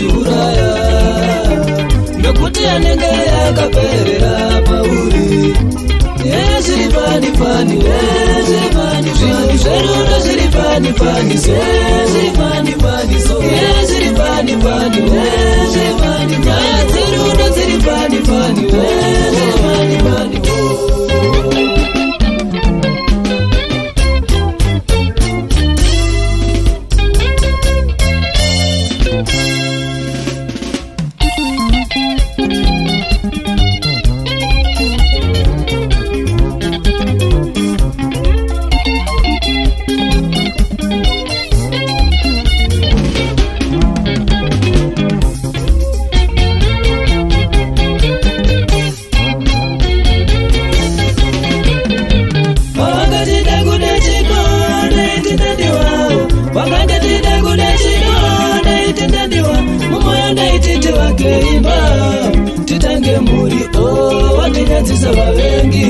anotiuraya nekuti anenge yakaperera pauri. Zviri pani pani, zviri pani pani, zverudo zviri pani pani, zviri pani pani, zviri pani pani, zviri pani pani, zverudo zviri pani pani, zviri pani pani. Titange muri watinyadzisa vavengi.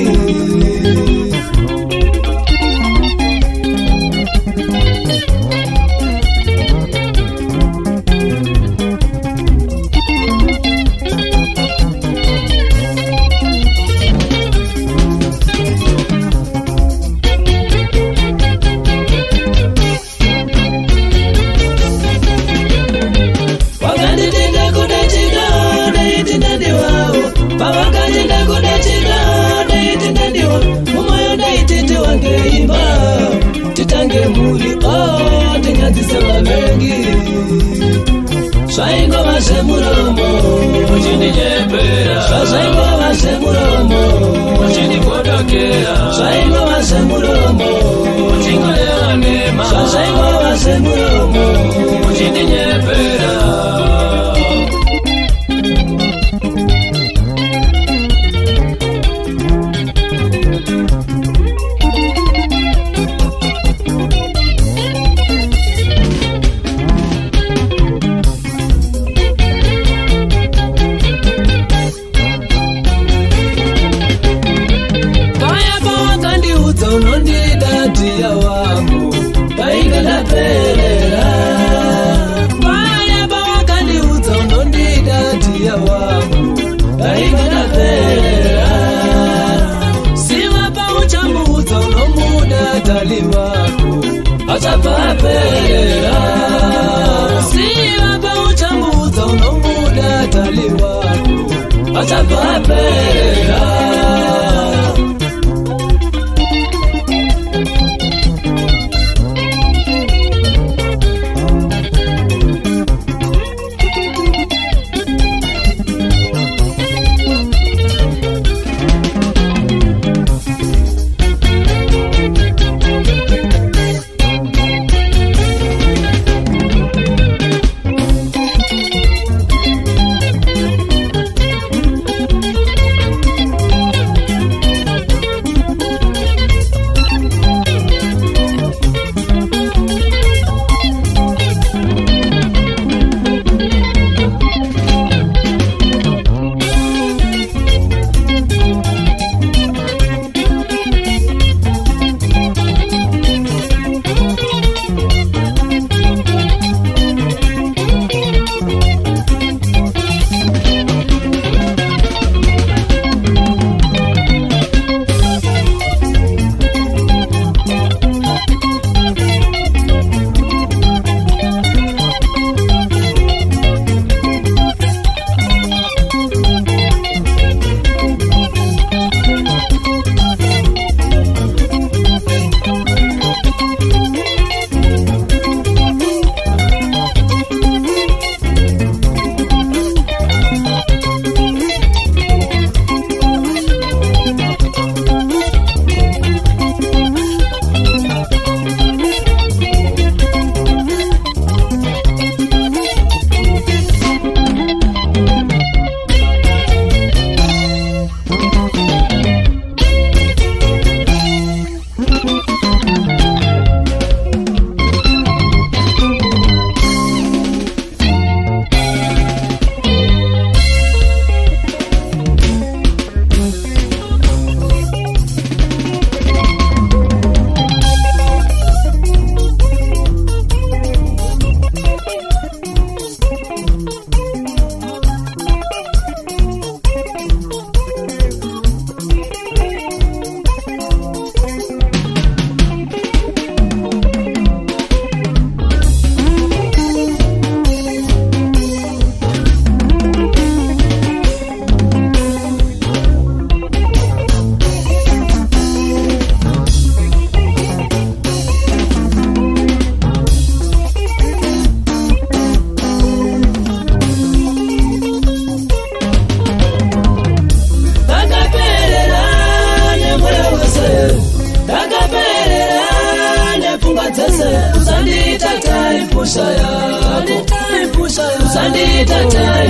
Titange muri tinyadzisa vavengi. Zvaingova zvemuromo uchindinyepera, zvaingova zvemuromo uchindigodokera, zvaingova zvemuromo uchingodeva nema, zvaingova zvemuromo uchindinyepera. Unondida dia wangu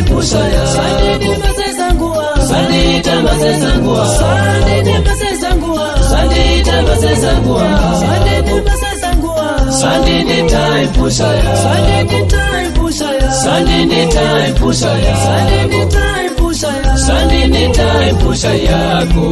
pushaya sandini masezangua sandita masezangua sandini masezangua sandita masezangua sandini masezangua sandini time pushaya sandini time pushaya sandini time pushaya sandini time pushaya sandini time pushaya yako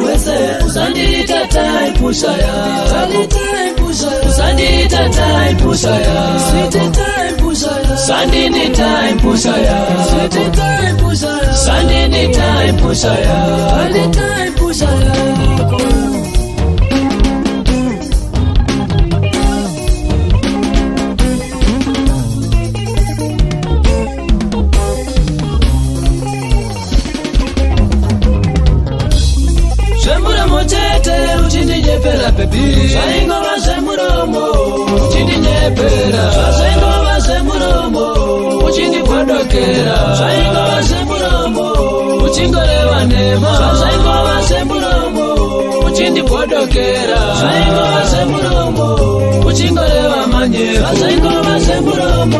Sandita time pushaya Sandita time pushaya Sweet time pushaya Sandini time pushaya Sweet time pushaya Sandini time pushaya Sandini time pushaya Zvemuromo chete uchindinyepera baby zvaingova zvemuromo uchindinyepera zvaingova zvemuromo uchindipodokera zvaingova zvemuromo uchingoreva nhema zvaingova zvemuromo uchindipodokera zvaingova zvemuromo uchingoreva manyeva zvaingova zvemuromo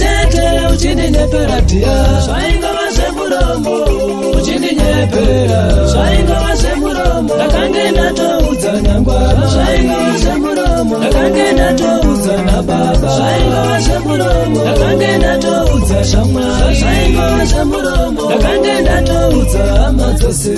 Chete uchindinyepera dia zvaingova zvemuromo uchindinyepera zvaingova zvemuromo ndakange ndatoudza nyangwara zvaingova zvemuromo ndakange ndatoudza nababa zvaingova zvemuromo ndakange ndatoudza shamwari zvaingova zvemuromo ndakange ndatoudza hama dzose